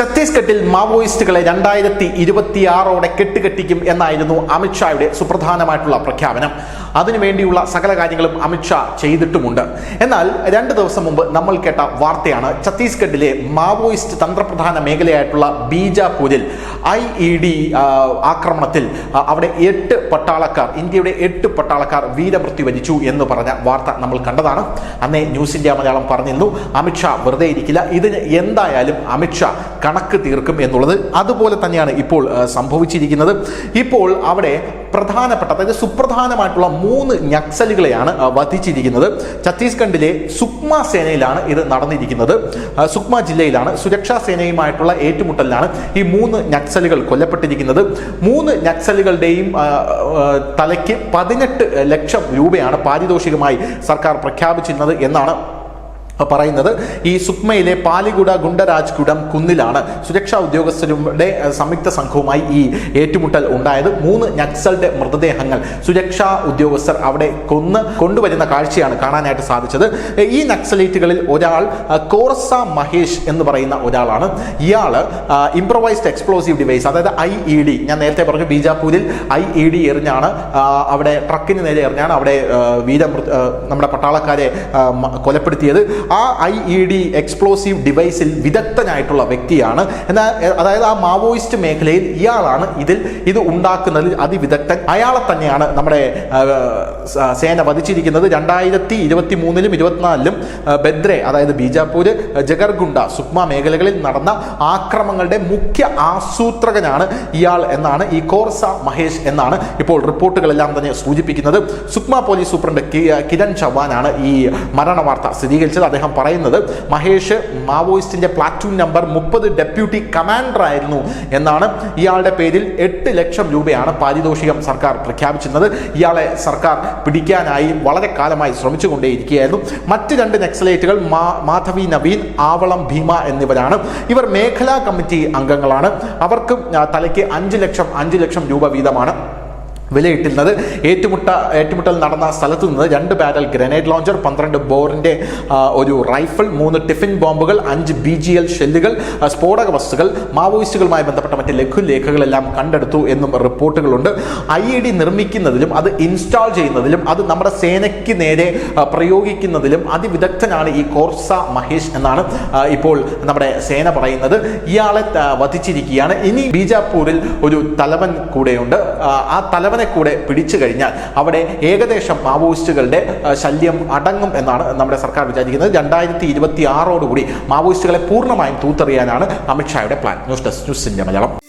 ഛത്തീസ്ഗഡിൽ മാവോയിസ്റ്റുകളെ 2026 കെട്ടുകെട്ടിക്കും എന്നായിരുന്നു അമിത്ഷായുടെ സുപ്രധാനമായിട്ടുള്ള പ്രഖ്യാപനം. അതിനുവേണ്ടിയുള്ള സകല കാര്യങ്ങളും അമിത്ഷാ ചെയ്തിട്ടുമുണ്ട്. എന്നാൽ 2 ദിവസം മുമ്പ് നമ്മൾ കേട്ട വാർത്തയാണ് ഛത്തീസ്ഗഡിലെ മാവോയിസ്റ്റ് തന്ത്രപ്രധാന മേഖലയായിട്ടുള്ള ബീജാപൂരിൽ IED ആക്രമണത്തിൽ അവിടെ 8 പട്ടാളക്കാർ, ഇന്ത്യയുടെ 8 പട്ടാളക്കാർ വീരമൃത്യു വരിച്ചു എന്ന് പറഞ്ഞ വാർത്ത നമ്മൾ കണ്ടതാണ്. അന്നേ ന്യൂസ് ഇന്ത്യ മലയാളം പറഞ്ഞിരുന്നു, അമിത്ഷാ വെറുതെ ഇരിക്കില്ല, ഇതിന് എന്തായാലും അമിത്ഷാ കണക്ക് തീർക്കും എന്നുള്ളത്. അതുപോലെ തന്നെയാണ് ഇപ്പോൾ സംഭവിച്ചിരിക്കുന്നത്. ഇപ്പോൾ അവിടെ പ്രധാനപ്പെട്ട, അതായത് സുപ്രധാനമായിട്ടുള്ള 3 നക്സലുകളെയാണ് വധിച്ചിരിക്കുന്നത്. ഛത്തീസ്ഗഡിലെ സുക്മ സേനയിലാണ് ഇത് നടന്നിരിക്കുന്നത്. സുക്മ ജില്ലയിലാണ് സുരക്ഷാ സേനയുമായിട്ടുള്ള ഏറ്റുമുട്ടലിലാണ് ഈ 3 നക്സലുകൾ കൊല്ലപ്പെട്ടിരിക്കുന്നത്. 3 നക്സലുകളുടെയും തലയ്ക്ക് 18 ലക്ഷം രൂപയാണ് പാരിതോഷികമായി സർക്കാർ പ്രഖ്യാപിച്ചിരുന്നത് എന്നാണ് പറയുന്നത്. ഈ സുക്മയിലെ പാലിഗുഡ ഗുണ്ടരാജ്ഗുഡം കുന്നിലാണ് സുരക്ഷാ ഉദ്യോഗസ്ഥരുടെ സംയുക്ത സംഘവുമായി ഈ ഏറ്റുമുട്ടൽ ഉണ്ടായത്. 3 നക്സലുടെ മൃതദേഹങ്ങൾ സുരക്ഷാ ഉദ്യോഗസ്ഥർ അവിടെ കൊണ്ടുവരുന്ന കാഴ്ചയാണ് കാണാനായിട്ട് സാധിച്ചത്. ഈ നക്സലൈറ്റുകളിൽ ഒരാൾ കോർസ മഹേഷ് എന്ന് പറയുന്ന ഒരാളാണ്. ഇയാൾ ഇംപ്രവൈസ്ഡ് എക്സ്പ്ലോസീവ് ഡിവൈസ്, അതായത് IED, ഞാൻ നേരത്തെ പറഞ്ഞു ബീജാപൂരിൽ IED എറിഞ്ഞാണ്, അവിടെ ട്രക്കിന് നേരെ എറിഞ്ഞാണ് അവിടെ നമ്മുടെ പട്ടാളക്കാരെ കൊലപ്പെടുത്തിയത്. ആ IED എക്സ്പ്ലോസീവ് ഡിവൈസിൽ വിദഗ്ധനായിട്ടുള്ള വ്യക്തിയാണ്. എന്നാൽ അതായത് ആ മാവോയിസ്റ്റ് മേഖലയിൽ ഇയാളാണ് ഇത് ഉണ്ടാക്കുന്നതിൽ അതിവിദഗ്ധൻ. അയാളെ തന്നെയാണ് നമ്മുടെ സേന വധിച്ചിരിക്കുന്നത്. 2023-ലും 24-ലും ബദ്രെ, അതായത് ബീജാപൂര്, ജഗർഗുണ്ട, സുക്മ മേഖലകളിൽ നടന്ന ആക്രമണങ്ങളുടെ മുഖ്യ ആസൂത്രകനാണ് ഇയാൾ എന്നാണ്, ഈ കോർസ മഹേഷ് എന്നാണ് ഇപ്പോൾ റിപ്പോർട്ടുകളെല്ലാം തന്നെ സൂചിപ്പിക്കുന്നത്. സുക്മ പോലീസ് സൂപ്രണ്ട് കിരൺ ചവാനാണ് ഈ മരണ വാർത്ത സ്ഥിരീകരിച്ചത്. അദ്ദേഹം പറയുന്നത് മഹേഷ് മാവോയിസ്റ്റിന്റെ പ്ലാറ്റൂൺ നമ്പർ 30 ഡെപ്യൂട്ടി കമാൻഡർ ആയിരുന്നു എന്നാണ്. ഇയാളുടെ പേരിൽ 8 ലക്ഷം രൂപയാണ് പാരിതോഷികം സർക്കാർ പ്രഖ്യാപിച്ചിരുന്നത്. ഇയാളെ സർക്കാർ പിടിക്കാനായി വളരെ കാലമായി ശ്രമിച്ചുകൊണ്ടേയിരിക്കുകയായിരുന്നു. മറ്റ് 2 നക്സലൈറ്റുകൾ മാധവി നവീൻ, ആവളം ഭീമ എന്നിവരാണ്. ഇവർ മേഖലാ കമ്മിറ്റി അംഗങ്ങളാണ്. അവർക്ക് തലയ്ക്ക് 5 ലക്ഷം രൂപ വീതമാണ് വിലയിട്ടിരുന്നത്. ഏറ്റുമുട്ടൽ നടന്ന സ്ഥലത്തു നിന്ന് 2 ബാരൽ ഗ്രനേഡ് ലോഞ്ചർ, 12 ബോറിന്റെ ഒരു റൈഫിൾ, 3 ടിഫിൻ ബോംബുകൾ, 5 BGL ഷെല്ലുകൾ, സ്ഫോടക വസ്തുക്കൾ, മാവോയിസ്റ്റുകളുമായി ബന്ധപ്പെട്ട മറ്റ് ലഘുലേഖകളെല്ലാം കണ്ടെടുത്തു എന്നും റിപ്പോർട്ടുകളുണ്ട്. IED നിർമ്മിക്കുന്നതിലും അത് ഇൻസ്റ്റാൾ ചെയ്യുന്നതിലും അത് നമ്മുടെ സേനയ്ക്ക് നേരെ പ്രയോഗിക്കുന്നതിലും അതിവിദഗ്ധനാണ് ഈ കോർസ മഹേഷ് എന്നാണ് ഇപ്പോൾ നമ്മുടെ സേന പറയുന്നത്. ഇയാളെ വധിച്ചിരിക്കുകയാണ്. ഇനി ബീജാപൂരിൽ ഒരു തലവൻ കൂടെയുണ്ട്. ആ തലവൻ കൂടെ പിടിച്ചു കഴിഞ്ഞാൽ അവിടെ ഏകദേശം മാവോയിസ്റ്റുകളുടെ ശല്യം അടങ്ങും എന്നാണ് നമ്മുടെ സർക്കാർ വിചാരിക്കുന്നത്. 2026 മാവോയിസ്റ്റുകളെ പൂർണ്ണമായും തൂത്തെറിയാനാണ് അമിത്ഷായുടെ plan. News desk, news India Malayalam.